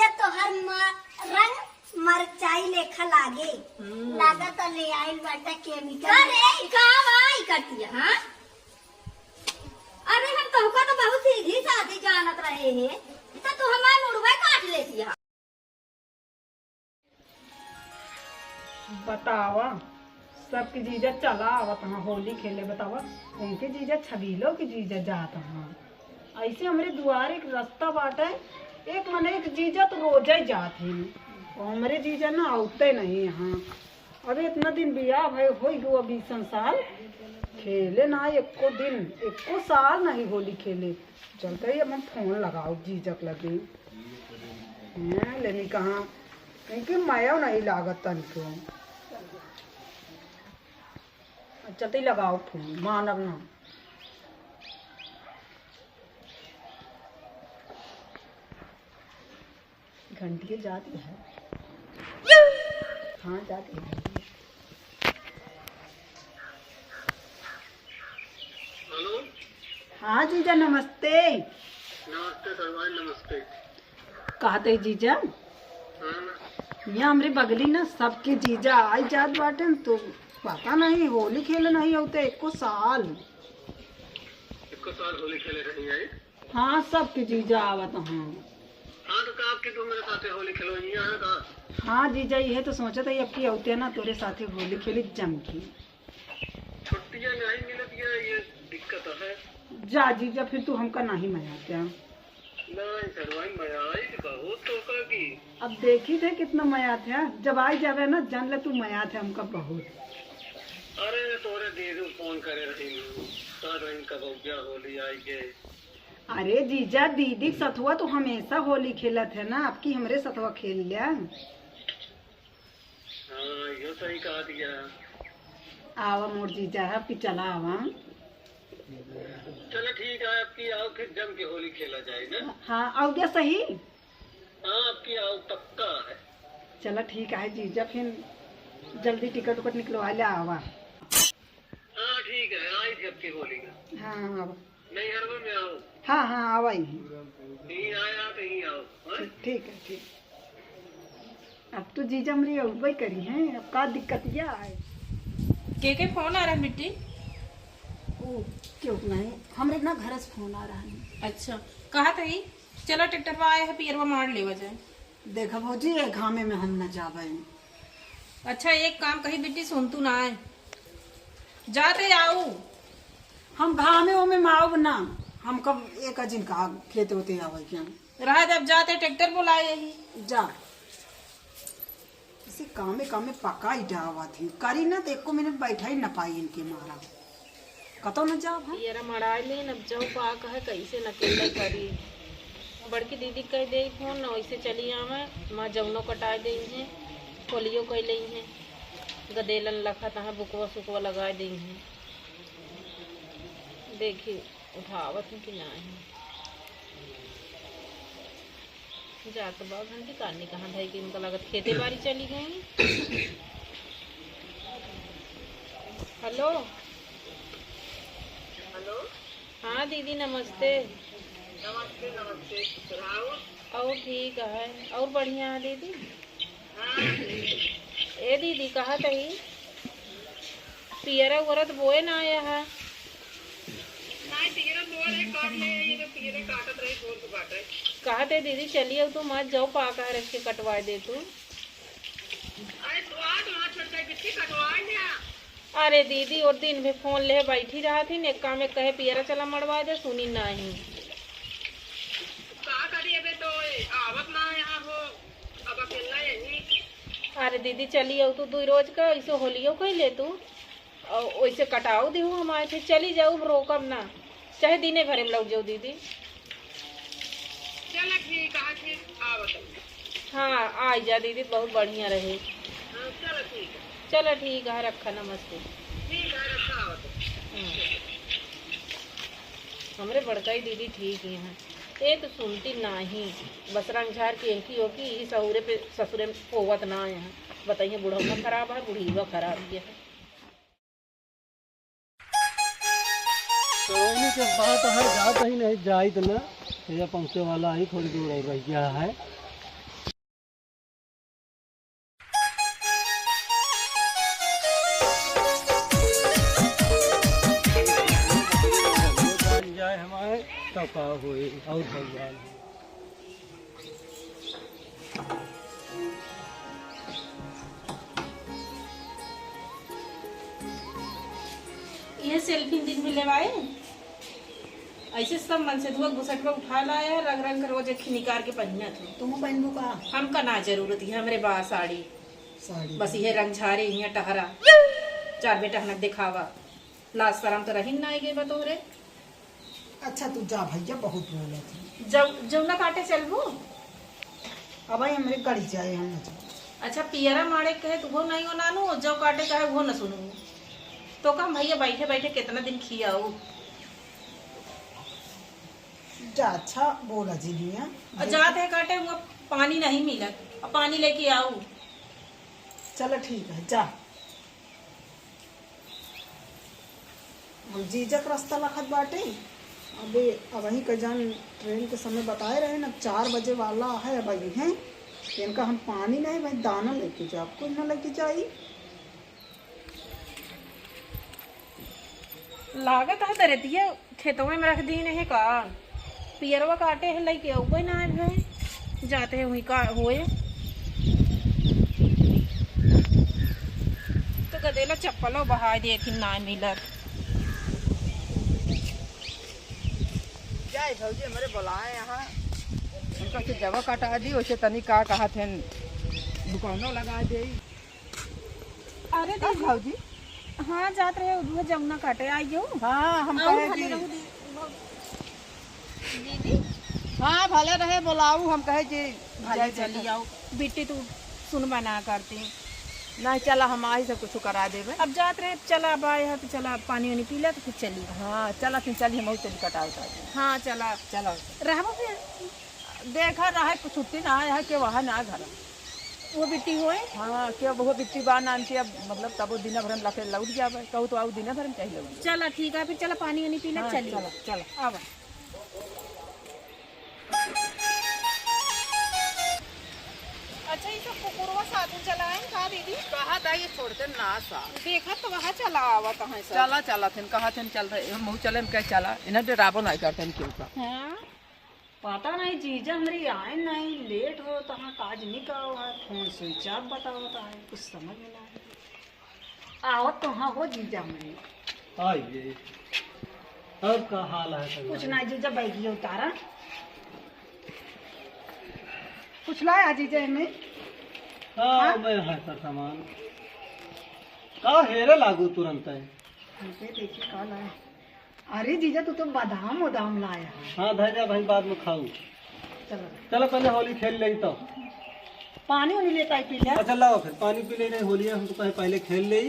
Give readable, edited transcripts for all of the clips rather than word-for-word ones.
जीजा तो हर रंग मरचाई लेखा लागे लागत ले आइल बाटा केमिकल। अरे कावाई करती है हाँ? अरे हम कहका तो बहुत सीधी सादी जानत रहे हैं तो तू हमारे मुड़वा काट लेती है। बतावा सबके जीजा चला आवत हाँ होली खेले। बतावा उनके जीजा छबीलो के जीजा जात हाँ। ऐसे हमारे दुआर एक रास्ता बाटे एक मने एक जीजा तो रोजा ही जात ही और हमारे जीजा ना आते नहीं यहाँ। अभी इतना दिन बियाह भाई हो गो 20 साल खेले ना एको दिन एको साल नहीं होली खेले। चलते ही अब फोन लगाओ जीजक लगे लेनी कहाँ इनके माया नहीं लागत तनिको। चलते ही लगाओ फोन मानव ना। घंटी जाती है हाँ जाती है। हेलो हाँ जीजा नमस्ते। नमस्ते सरवाई नमस्ते। कहते जीजा यहाँ हमारे बगली ना सबके जीजा आई जात बाटे तो पता नहीं होली खेले नहीं होते एको साल होली खेले नहीं आई। हाँ सबके जीजा आवत हाँ। हाँ तो आपकी तो मेरे साथ होली खेलो यहाँ का। हाँ जीजा ये तो सोचा था अब की होते ना तोरे साथे होली खेली जम की। छुट्टियाँ नहीं मिलती है ये दिक्कत है। जा जीजा फिर तू हमका नहीं मनाते। नहीं सरवाई मजा आई बहुत तो की। अब देखी थे कितना मया थे जब आई जावे ना जान ले तू मया थे हमका बहुत। अरे तोरे दीदी फोन करे रही इनका होली आई के। अरे जीजा दीदी सथुआ तो हमेशा होली खेला थे ना आपकी हमरे सथुआ खेल लिया। हाँ ये सही कहा दिया। आवा मोर जीजा है आपकी चला आवा। चलो ठीक है आपकी आओ फिर जम के होली खेला जाए ना। हाँ आओ क्या सही। हाँ आपकी आओ पक्का है। चलो ठीक है जीजा फिर जल्दी टिकट उकट निकलवा ले आवा। हाँ ठीक है आई थी आपकी होली का। हाँ आवा। नहीं हर में आओ। हाँ हाँ आवा ही नहीं आया तो यहीं आओ। हाँ? ठीक है ठीक। अब तो जीजा मेरी अगुवाई करी है अब का दिक्कत यह है। के फोन आ रहा है मिट्टी? ओ क्यों नहीं हमरे ना घर से फोन आ रहा है। अच्छा कहा था ही चलो ट्रैक्टर पर आया है पियरवा मार ले जाए। देखा भौजी ये घामे में हम न जावे। अच्छा एक काम कही बिट्टी सुन तू ना आए जाते आओ हम घामे में माओ ना हम कब एक अजिन का खेते होते आवे क्या रहा जब जाते ट्रैक्टर बुलाए ही जा इसी कामे कामे पका ही जावा थी करी ना तो एको मिनट बैठा ही न पाई इनके मारा कतो न जाओ भाई। पियरा मराए ले अब जाओ पा कहे कैसे न अकेले करी। बड़की दीदी कह दे फोन न वैसे चली आवे माँ जौनो कटाए दे है खोलियो कह ली है गदेलन लखा तहाँ बुकवा सुकवा लगा दी है। देखी उठावत है कि नहीं जाकर बाबा घंटी काटने कहाँ भाई कि उनका लागत खेती बाड़ी चली गई। हेलो हेलो हाँ दीदी नमस्ते। नमस्ते नमस्ते। और ठीक है और बढ़िया है दीदी। हाँ ए दीदी कहा तही पियरा उरत बोए ना आया है। कहा थे दीदी चलिए तू मत जाओ पाका है रख के कटवा दे तू। अरे दीदी और दिन में फोन ले बैठी रहा थी ने काम में कहे पियरा चला मरवा दे सुनी नहीं। अरे दीदी चलिए तू दो रोज का ऐसे होलियो कह ले तू और वैसे कटाओ दे हमारे थे चली जाऊ रोकब ना चाहे दिने भरे में लग जाओ दीदी। चलो ठीक है हाँ आ जा दीदी बहुत बढ़िया रहे। चलो ठीक है। चलो ठीक है रखा नमस्ते। ठीक है रखा हमरे बड़काई दीदी ठीक ही हैं ये तो सुनती नहीं बस रंग झार की एंकी हो कि सहुरे पे ससुरे में होवत ना है। बताइए बुढ़वा खराब है बुढ़ीवा खराब है। तो के बात है जाता ही नहीं जाई तो ना या पहुँचे वाला ही थोड़ी दूर रह गया है। तो का होए और भगवान ये सेल्फी दिन में लेवाए ऐसे सब मन से धुआ घुसट में उठा लाया है, रंग रंग रोज एक निकाल के पहनना था। तुम पहनबू का हमका ना जरूरत है, हमरे बा साड़ी साड़ी बस ये रंग झारे यहाँ टहरा चार बेटा हनक दिखावा लाज शरम तो रही ना आएगे बतोरे। अच्छा तू जा भैया बहुत बोला थी जब ना काटे चलबू। अब भाई हमरे गाड़ी चाहिए हम ना अच्छा पियरा मारे कहे तो वो नहीं हो नानू, जब काटे कहे वो न सुनू। तो कम भैया बैठे बैठे कितना दिन खियाऊ। जा अच्छा बोला जी दुनिया और जाते है काटे वो पानी नहीं मिला, अब पानी लेके आऊ। चलो ठीक है जा। हम जीजक रास्ता लखत बाटे अबे अब वही का जान ट्रेन के समय बताए रहे ना 4 बजे वाला है। अब आई है इनका हम पानी नहीं भाई दाना लेके जा आपको ना लेके जाई। लागत है दरे दिए खेतों में रख दी नहीं का पियरवा काटे है लेके आऊ कोई ना है जाते हैं वही का होए तो गदेला चप्पलों बहा देखी ना मिलत। जाए भौजी हमारे बुलाए यहाँ उनका से जगह कटा दी वैसे तनी का कहा थे दुकानों लगा दे। अरे हाँ भौजी हाँ जात रहे उधर जमुना काटे आइयो। हाँ हम आओ, कहे भले कि रहू दीदी हाँ भले रहे बुलाऊ हम कहे कि भले चली आओ बेटी तू सुन बना करती नहीं चला हम आई सब कुछ करा देवे। अब जात रहे चला बाय है तो चला पानी वानी पी ले तो फिर चली। हाँ चला फिर चलिए हम चली कटा उठा हाँ चला चलो रहबो फिर देखा रहा कुछ छुट्टी ना है कि वहाँ ना घर वो बेटी होए। हाँ क्या बहुत बिट्टी बान आनती अब मतलब तब दिन भर में लखे लौट जाए कहूँ तो आओ दिन भर में चाहिए लौट। चला ठीक है फिर चला पानी वानी पी ले हाँ, चली। चलो चलो अब अच्छा ये सब कुकुरवा साधु चलाएं का दीदी कहा था ये छोड़ते ना सा देखा तो वहाँ चला आवा कहाँ से। चला चला थे कहा थे चल रहे हम चले क्या चला इन्हें डराबो नहीं करते क्यों का हाँ पता नहीं जीजा हमारी आए नहीं लेट हो तो हाँ काज नहीं का हुआ है फोन स्विच ऑफ बता होता है कुछ समझ में ना आवत तो हाँ हो जीजा हमारी आइए अब का हाल है सब? कुछ ना जीजा बैगी उतारा कुछ लाया जीजा में हाँ मैं है सर सामान का हेरे लागू तुरंत है। देखिए कहा लाया। अरे जीजा तू तो बादाम उदाम लाया है। हाँ धैर्य भाई बाद में खाऊ। चलो चलो पहले होली खेल ले तो पानी वानी लेता है पी ले। अच्छा लाओ फिर पानी पी ले नहीं होली हम तो पहले खेल ले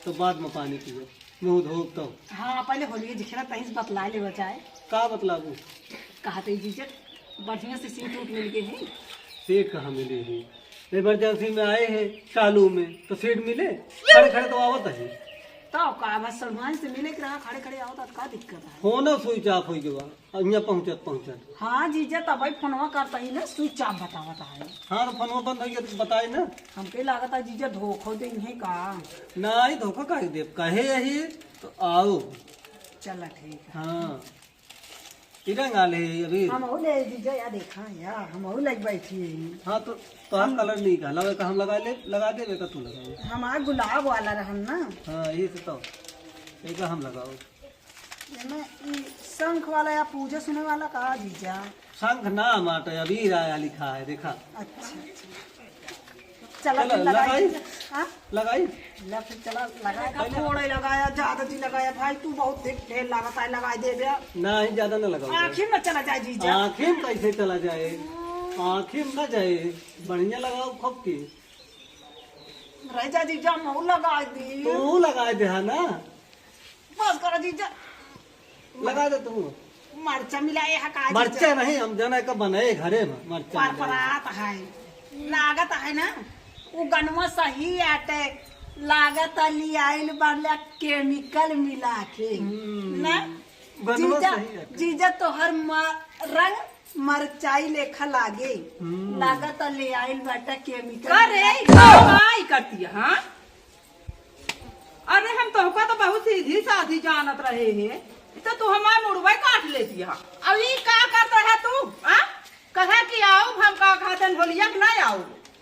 तो बाद में पानी पिए मुँह धो तो। हाँ पहले होली दिखना तहीं से बतला ले बचाए का बतलाबू कहा थे जीजा बढ़िया से सीट उठ मिल गई है। सीट कहाँ मिली है इमरजेंसी में आए हैं चालू में तो सीट मिले खड़े खड़े तो आवत है तो का बस सलमान से मिले के रहा खड़े खड़े आओ तो का दिक्कत है। होना स्विच ऑफ हो गया यहाँ पहुँचत। हाँ जीजा तब फोनवा करता ही ना स्विच ऑफ बतावता है। हाँ तो फोन बंद हो गया तो बताए ना हमके लागत है जीजा धोखो दे है का। ना ही धोखा का दे कहे यही तो आओ। चला ठीक है। हाँ तिरंग आले अभी हम और ले जीजा या देखा यार हम और लग बैठी है। हाँ तो हम कलर नहीं का लगा का हम लगा दे का तू लगाओ। हमारा गुलाब वाला रहन ना हाँ यही से तो एक हम लगाओ। ये शंख वाला या पूजा सुने वाला कहा जीजा। शंख नाम आटा अभी राया लिखा है देखा। अच्छा चला चलो, लगाई लगाई? हाँ लगाई ला फिर चला लगाया थोड़ा लगाया ज्यादा जी लगाया भाई तू बहुत ढेर लागत है लगा दे दिया। ना ही ज्यादा ना लगाओ। आखिर में चला जाए जीजा। आँखें में कैसे चला जाए आँखें में ना जाए बढ़िया लगाओ खूब की रह जा जीजा मऊ लगा दी तू लगा दे है ना बस करो जीजा। लगा दे तू मरचा मिलाए है का मरचा नहीं हम जना का बनाए घरे में मरचा पर मिलाए। परात है लागत है ना वो गनवा सही आटे लागत लियाइल बाला केमिकल मिला के ना गनवा जीजा सही आटे। जीजा तो हर रंग मरचाई लेखा लागे लागत ले आइल बाटा केमिकल अरे काय करती है हाँ अरे हम तो बहुत सीधी साधी जानत रहे हैं तो तू हमारे मुड़वा काट लेती है। अब ये का करता है तू? कहे कि आओ हम का खातन होलिया कि नहीं आओ?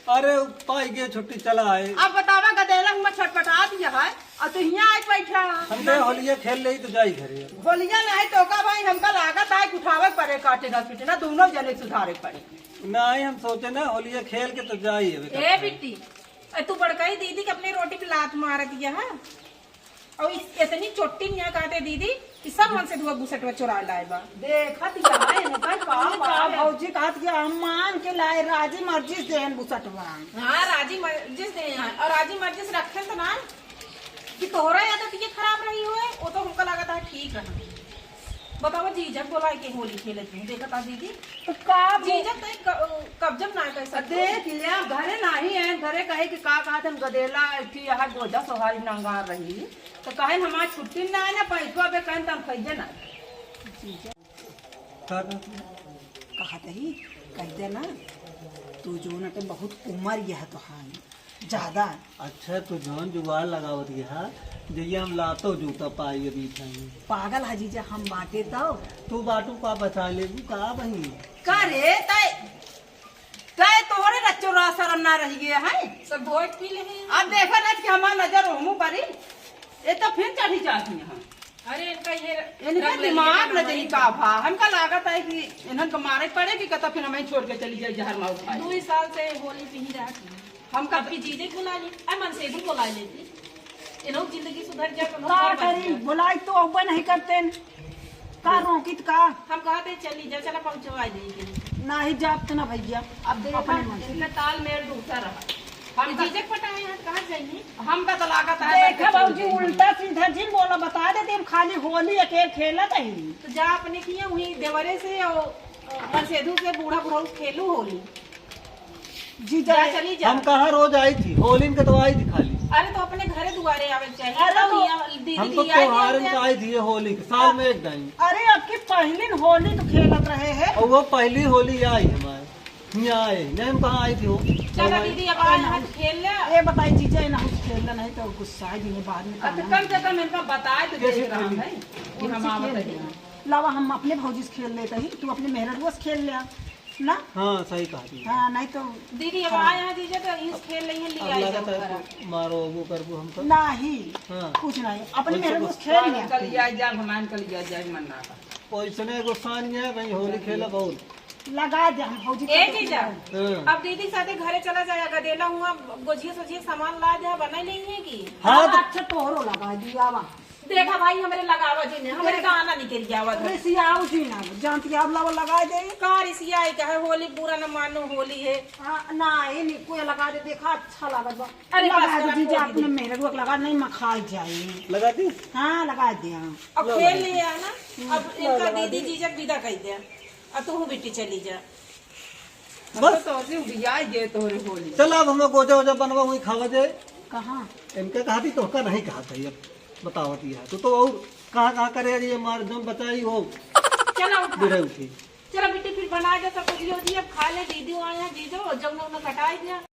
अरे पाई के छुट्टी चला आए। अब बतावा गदेला में छटपटा दिया है और तू यहाँ आज बैठा। हम तो होलिया खेल रही तो जाई घरे। होलिया नहीं तो का भाई हमका लागत है उठावे पड़े काटे ना पीटे ना दोनों जने सुधारे पड़े। नहीं हम सोचे ना होलिया खेल के तो जाई है। ए बिट्टी तू बड़काई दीदी के अपने रोटी पे लात मार दिया है और इतनी चोटी यहाँ कहते दीदी कि सब मन से दुआ बुसटवा चुरा लाए बा। देखा दिया है इनका काम भौजी कहत कि हम मान के लाए राजी मर्जी से देन बुसटवा। हाँ राजी मर्जी से हैं और राजी मर्जी से रखे तो ना कि तोहरा आदत ये खराब रही हुए वो तो हमको लगा था ठीक है। बताओ जीजा बोला कि होली खेले तुम देखा था दीदी तो का जीजा तो कब जब ना कर सकते देख लिया घरे नहीं है घरे कहे कि का कहा थे गदेला की यहाँ गोजा सोहारी नंगार रही तो कहे हमारी छुट्टी ना है ना पैसा पे कहें तो हम खरीदे ना कहत ही कह दे ना तू जो न के बहुत उम्र यह तो हाँ ज्यादा। अच्छा तो जौन जुगाड़ लगावत है जैसे हम लातो जूता पाई अभी पागल है जीजा हम बांटे तो तू बाटू का बचा ले का बही का रे तय तय तोहरे रच्चो रा शर्म ना रही गए है सब वोट पी ले हैं। अब देखा ना कि हमारा नजर होमू परी ये तो फिर चढ़ी जाती है। अरे इनका ये इनका दिमाग न जही का भा हमका लागत है कि इन्हन को मारे पड़ेगी कता फिर हमें छोड़ के चली जाए जहर मार खाए। 2 साल से होली पे ही रहा हम कभी जीजे बुला ली मन से भी बुला लेती इन्हों जिंदगी सुधर जाए तो का करी बुलाई तो अब नहीं करते का रोकित का हम कहते चली जा चला पहुंचवा देंगे नहीं जात ना भैया। अब देखा अपने मन से इनका ताल मेल दूसरा रहा हम जीजे पटाए हैं कहाँ जाएंगे हम का तो लागत है देखा बाबूजी उल्टा सीधा जिन बोला बता देते हम खाली होली अकेले खेलत ही। तो जा अपने किए वही देवरे से और मनसेधु से बूढ़ा बूढ़ा खेलू होली जीजा जा चली जा। हम कहाँ रोज आई थी होली में तो आई थी खाली। अरे तो अपने घरे दुआरे आवे चाहिए अरे तो दीदी हम तो की आई त्योहार में तो आई थी ये होली के साल में एक टाइम अरे आपकी पहली न होली तो खेलत रहे हैं। और वो पहली होली आई हमारे यहाँ आए नहीं हम कहाँ आई थी वो चला दीदी अब आए हैं तो खेल ले ये बताई जीजा ना खेलना नहीं तो गुस्सा जी ने बाद में अब तो कम से कम इनका बताए तो देख रहा है कि हम आवत है। लावा हम अपने भौजी से खेल लेते ही तू अपने मेहररुआ से खेल लिया ना। हाँ सही कहा थी। हाँ नहीं तो दीदी अब आए हैं जीजा तो इस खेल रही है अब लिया लगा था मारो वो कर वो हमको नहीं हाँ कुछ नहीं अपने मेहररुआ से खेल लिया। कल जाए जाए हमारे कल जाए मन्ना का पैसने गुस्सा नहीं है भाई होली खेला बहुत लगा दे हम भौजी ए जीजा हाँ। अब दीदी साथे घरे चला जाया गदेला हुआ गोजिया सोजिया सामान ला जा बना नहीं है की हाँ तो अच्छा तोहरो लगा दिया वा देखा भाई हमारे लगावा जी ने हमारे गाना निकल गया हुआ था सियाओ जी ना जानती आप लावा लगा दे। कार इसी आई का है होली पूरा न मानो होली है हाँ, ना ये नहीं कोई लगा दे देखा अच्छा लगा बा। अरे लगा बस दे करा जीजा खोल अपने मेहररुआ लगा नहीं मखाई जाए। लगा दी हाँ लगा दिया। अब खेल लिया ना अब इनका दीदी जीजा विदा कर दिया अब तू बेटी चली जा बस तो बिया जे तोरे होली चल अब हमें गोजा वोजा बनवा हुई खावा जाए। कहाँ इनके कहा थी तो का नहीं कहा था ये बतावती है तो और कहाँ करे ये मार जम बचाई हो चलो उठा बिरे उठी चलो बेटी फिर बना दे सब कुछ हो जी अब खा ले दीदी आए हैं जीजो जब उन्होंने कटाई दिया